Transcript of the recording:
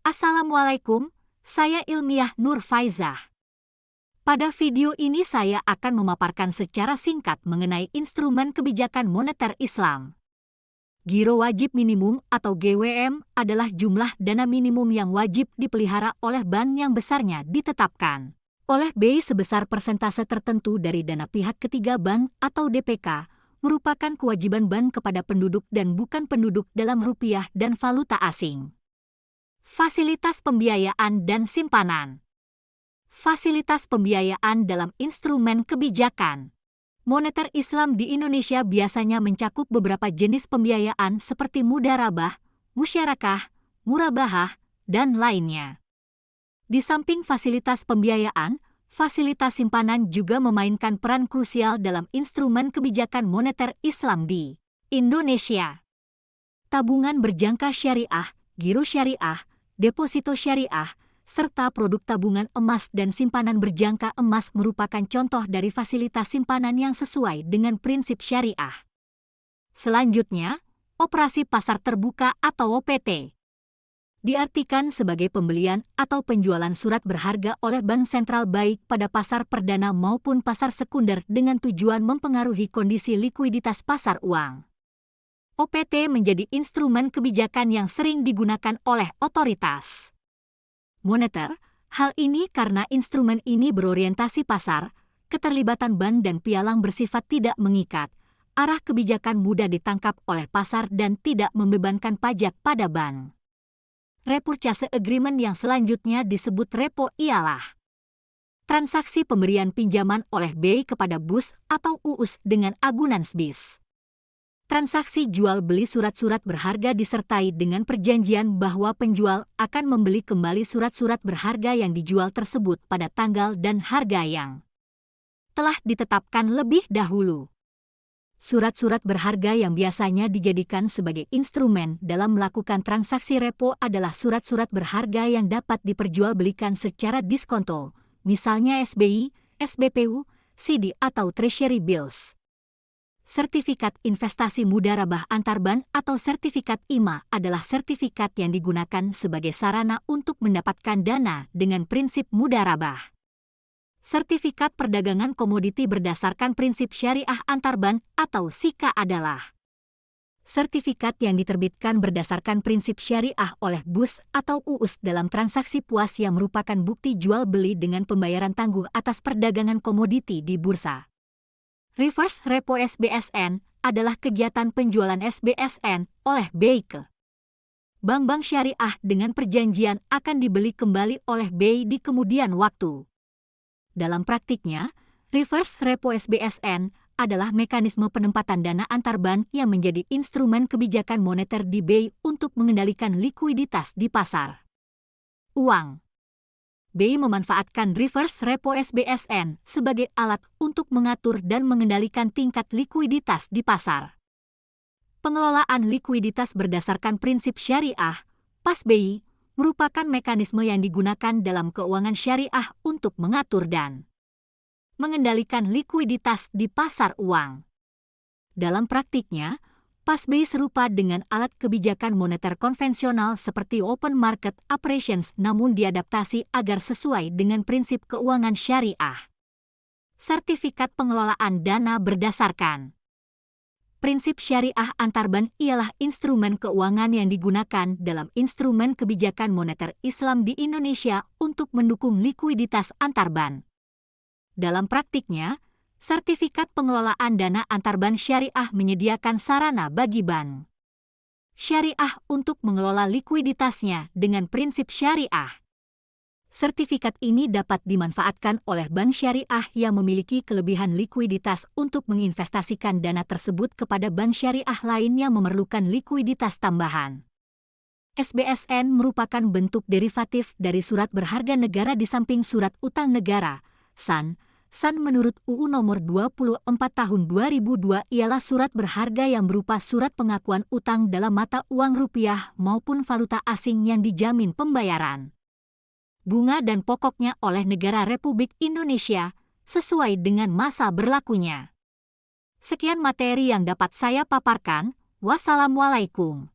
Assalamualaikum, saya Ilmiah Nur Faizah. Pada video ini saya akan memaparkan secara singkat mengenai instrumen kebijakan moneter Islam. Giro wajib minimum atau GWM adalah jumlah dana minimum yang wajib dipelihara oleh bank yang besarnya ditetapkan oleh BI sebesar persentase tertentu dari dana pihak ketiga bank atau DPK, merupakan kewajiban bank kepada penduduk dan bukan penduduk dalam rupiah dan valuta asing. Fasilitas pembiayaan dan simpanan. Fasilitas pembiayaan dalam instrumen kebijakan moneter Islam di Indonesia biasanya mencakup beberapa jenis pembiayaan seperti mudharabah, musyarakah, murabahah, dan lainnya. Di samping fasilitas pembiayaan, fasilitas simpanan juga memainkan peran krusial dalam instrumen kebijakan moneter Islam di Indonesia. Tabungan berjangka syariah, giro syariah, deposito syariah, serta produk tabungan emas dan simpanan berjangka emas merupakan contoh dari fasilitas simpanan yang sesuai dengan prinsip syariah. Selanjutnya, operasi pasar terbuka atau OPT diartikan sebagai pembelian atau penjualan surat berharga oleh bank sentral baik pada pasar perdana maupun pasar sekunder dengan tujuan mempengaruhi kondisi likuiditas pasar uang. OPT menjadi instrumen kebijakan yang sering digunakan oleh otoritas moneter. Hal ini karena instrumen ini berorientasi pasar, keterlibatan bank dan pialang bersifat tidak mengikat, arah kebijakan mudah ditangkap oleh pasar dan tidak membebankan pajak pada bank. Repurchase agreement yang selanjutnya disebut repo ialah transaksi pemberian pinjaman oleh BI kepada BUS atau UUS dengan agunan SBIS. Transaksi jual-beli surat-surat berharga disertai dengan perjanjian bahwa penjual akan membeli kembali surat-surat berharga yang dijual tersebut pada tanggal dan harga yang telah ditetapkan lebih dahulu. Surat-surat berharga yang biasanya dijadikan sebagai instrumen dalam melakukan transaksi repo adalah surat-surat berharga yang dapat diperjualbelikan secara diskonto, misalnya SBI, SBPU, CD atau Treasury Bills. Sertifikat investasi mudharabah antarbank atau sertifikat IMA adalah sertifikat yang digunakan sebagai sarana untuk mendapatkan dana dengan prinsip mudharabah. Sertifikat perdagangan komoditi berdasarkan prinsip syariah antarbank atau SIKA adalah sertifikat yang diterbitkan berdasarkan prinsip syariah oleh BUS atau UUS dalam transaksi puas yang merupakan bukti jual beli dengan pembayaran tangguh atas perdagangan komoditi di bursa. Reverse repo SBSN adalah kegiatan penjualan SBSN oleh BI ke bank-bank syariah dengan perjanjian akan dibeli kembali oleh BI di kemudian waktu. Dalam praktiknya, reverse repo SBSN adalah mekanisme penempatan dana antarbank yang menjadi instrumen kebijakan moneter di BI untuk mengendalikan likuiditas di pasar uang. BI memanfaatkan reverse repo SBSN sebagai alat untuk mengatur dan mengendalikan tingkat likuiditas di pasar. Pengelolaan likuiditas berdasarkan prinsip syariah, PAS BI, merupakan mekanisme yang digunakan dalam keuangan syariah untuk mengatur dan mengendalikan likuiditas di pasar uang. Dalam praktiknya, PAS BI serupa dengan alat kebijakan moneter konvensional seperti open market operations namun diadaptasi agar sesuai dengan prinsip keuangan syariah. Sertifikat pengelolaan dana berdasarkan prinsip syariah antarbank ialah instrumen keuangan yang digunakan dalam instrumen kebijakan moneter Islam di Indonesia untuk mendukung likuiditas antarbank. Dalam praktiknya, sertifikat pengelolaan dana antarbank syariah menyediakan sarana bagi bank syariah untuk mengelola likuiditasnya dengan prinsip syariah. Sertifikat ini dapat dimanfaatkan oleh bank syariah yang memiliki kelebihan likuiditas untuk menginvestasikan dana tersebut kepada bank syariah lain yang memerlukan likuiditas tambahan. SBSN merupakan bentuk derivatif dari surat berharga negara di samping surat utang negara, SAN. SAN menurut UU nomor 24 tahun 2002 ialah surat berharga yang berupa surat pengakuan utang dalam mata uang rupiah maupun valuta asing yang dijamin pembayaran bunga dan pokoknya oleh negara Republik Indonesia sesuai dengan masa berlakunya. Sekian materi yang dapat saya paparkan. Wassalamualaikum.